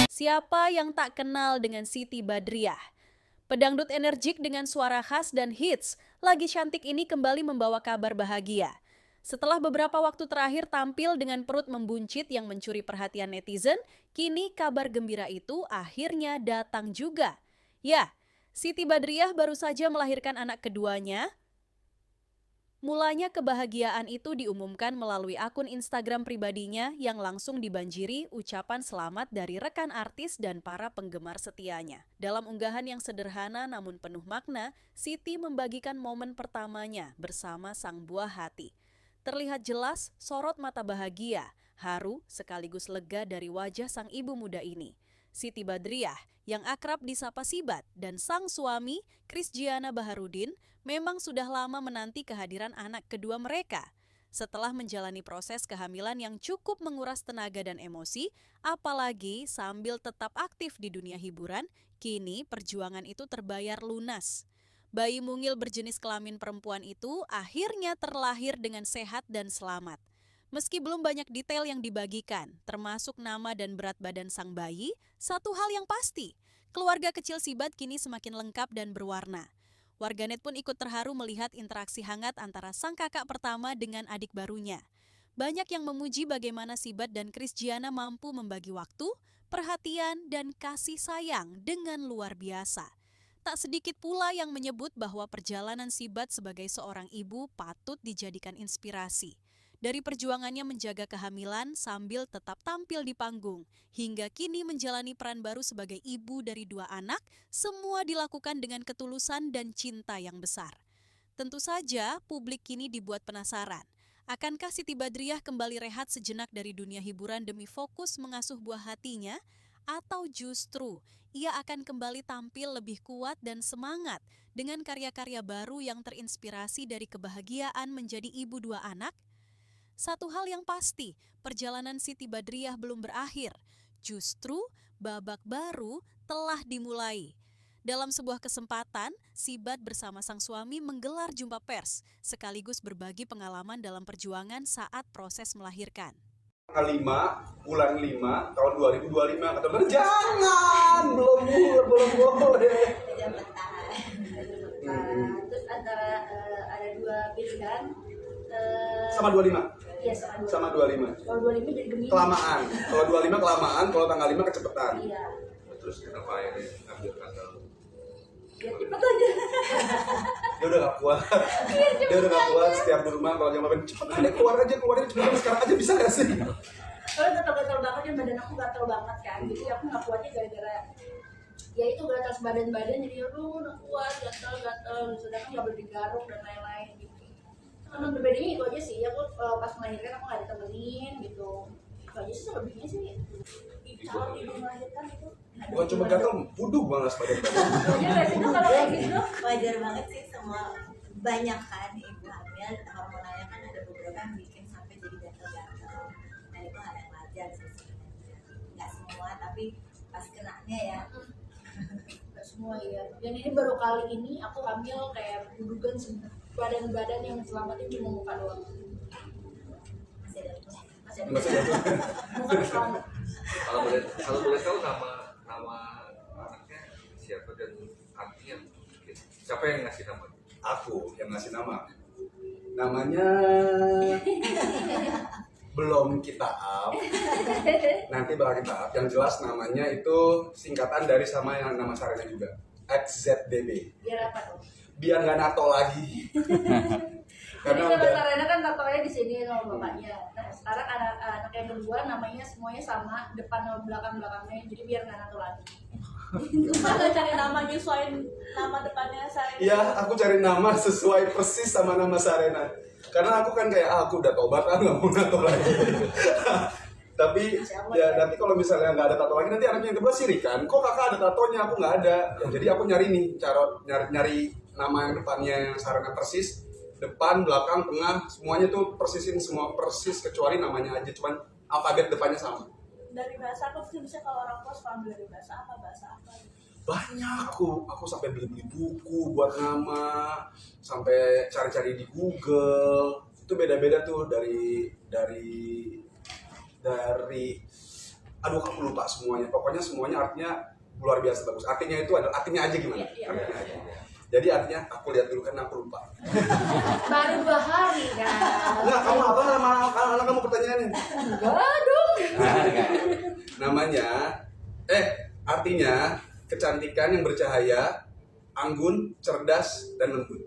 Siapa yang tak kenal dengan Siti Badriah? Pedangdut energik dengan suara khas dan hits, lagi cantik ini kembali membawa kabar bahagia. Setelah beberapa waktu terakhir tampil dengan perut membuncit yang mencuri perhatian netizen, kini kabar gembira itu akhirnya datang juga. Ya, Siti Badriah baru saja melahirkan anak keduanya. Mulanya kebahagiaan itu diumumkan melalui akun Instagram pribadinya yang langsung dibanjiri ucapan selamat dari rekan artis dan para penggemar setianya. Dalam unggahan yang sederhana namun penuh makna, Siti membagikan momen pertamanya bersama sang buah hati. Terlihat jelas sorot mata bahagia, haru sekaligus lega dari wajah sang ibu muda ini. Siti Badriah yang akrab disapa Sibat dan sang suami Krisgiana Baharudin memang sudah lama menanti kehadiran anak kedua mereka. Setelah menjalani proses kehamilan yang cukup menguras tenaga dan emosi, apalagi sambil tetap aktif di dunia hiburan, kini perjuangan itu terbayar lunas. Bayi mungil berjenis kelamin perempuan itu akhirnya terlahir dengan sehat dan selamat. Meski belum banyak detail yang dibagikan, termasuk nama dan berat badan sang bayi, satu hal yang pasti, keluarga kecil Sibat kini semakin lengkap dan berwarna. Warganet pun ikut terharu melihat interaksi hangat antara sang kakak pertama dengan adik barunya. Banyak yang memuji bagaimana Sibat dan Krisgiana mampu membagi waktu, perhatian, dan kasih sayang dengan luar biasa. Tak sedikit pula yang menyebut bahwa perjalanan Sibat sebagai seorang ibu patut dijadikan inspirasi. Dari perjuangannya menjaga kehamilan sambil tetap tampil di panggung, hingga kini menjalani peran baru sebagai ibu dari 2 anak, semua dilakukan dengan ketulusan dan cinta yang besar. Tentu saja publik kini dibuat penasaran. Akankah Siti Badriah kembali rehat sejenak dari dunia hiburan demi fokus mengasuh buah hatinya? Atau justru ia akan kembali tampil lebih kuat dan semangat dengan karya-karya baru yang terinspirasi dari kebahagiaan menjadi ibu 2 anak? Satu hal yang pasti, perjalanan Siti Badriah belum berakhir. Justru babak baru telah dimulai. Dalam sebuah kesempatan, Sibat bersama sang suami menggelar jumpa pers, sekaligus berbagi pengalaman dalam perjuangan saat proses melahirkan. Tanggal 5, bulan 5, tahun 2025, kata dokter, jangan, belum boleh. Terus antara ada 2 pilihan. Sama 25? Iya, sama 25. Kalau 25 jadi Gemini. Kelamaan. Kalau 25 kelamaan, kalau tanggal 5 kecepatan. Iya. Terus kenapa ini ambil tanggal? Ya cepet aja. Dia udah gak kuat. Dia udah gak kuat setiap di rumah kalau jam 8 cepet aja keluarin cepet sekarang aja, bisa gak sih? Kalau gatal-gatal banget kan, badan aku gatal banget kan. Jadi aku gak kuatnya gara-gara ya itu gatal badan jadi aduh udah kuat gatal sedangkan nggak boleh digaruk dan lain-lain gitu. Karena berbedanya itu aja sih, aku pas melahirkan aku nggak ditemenin gitu. Itu aja sih selebihnya sih. Kalau ibu melahirkan itu Bukan cuma gatal, puduk banget badan. wajar nggak sih tuh kalau kayak gitu? Wajar banget sih, semua banyak kan ibu hamil hormonalnya kan ada beberapa yang bikin sampai jadi gatal-gatal. Nah itu hal yang wajar sih sebenarnya. Nggak semua tapi pas kenanya ya. Nggak semua ya. Dan ini baru kali ini aku hamil kayak dudukan badan-badan yang selama ini cuma muka doang. Masih ada Masih ada muka selama. Kalau boleh tahu nama anaknya siapa dan artinya mungkin siapa yang ngasih nama? Aku yang ngasih nama. Namanya belum kita up. Nanti bakal kita up. Yang jelas namanya itu singkatan dari sama yang nama Sarena juga. XZDB. Biar apa tuh? Biar nggak nato lagi. Karena Karena udah Sarena kan tatonya di sini sama bapaknya. Nah sekarang anak yang kedua namanya semuanya sama, depan sama belakangnya, jadi biar nggak nato lagi. Susah nggak cari nama nyesuaiin nama depannya Sarena? iya, aku cari nama sesuai persis sama nama Sarena. Karena aku kan kayak aku udah tobat kan nggak mau nato lagi. Tapi ya nanti kalau misalnya nggak ada tato lagi, nanti anaknya yang kedua sirik kan, kok kakak ada tatonya, aku nggak ada. Ya, jadi aku nyari nih cara nyari nama yang depannya yang Sarena persis, depan, belakang, tengah, semuanya tuh persisin semua persis kecuali namanya aja, cuman alfabet depannya sama. Dari bahasa apa sih, bisa kalau orang tua suka ambil dari bahasa apa Banyak aku sampai beli buku buat nama, sampai cari-cari di Google, itu beda-beda tuh dari dari aduh aku lupa semuanya. Pokoknya semuanya artinya luar biasa bagus. Artinya itu adalah artinya aja gimana? Artinya aja. Jadi artinya aku lihat dulu karena aku lupa. Baru 2 hari kan. Enggak, kamu apa nama anak kamu pertanyaannya? Enggak dong. Namanya artinya kecantikan yang bercahaya, anggun, cerdas dan lembut.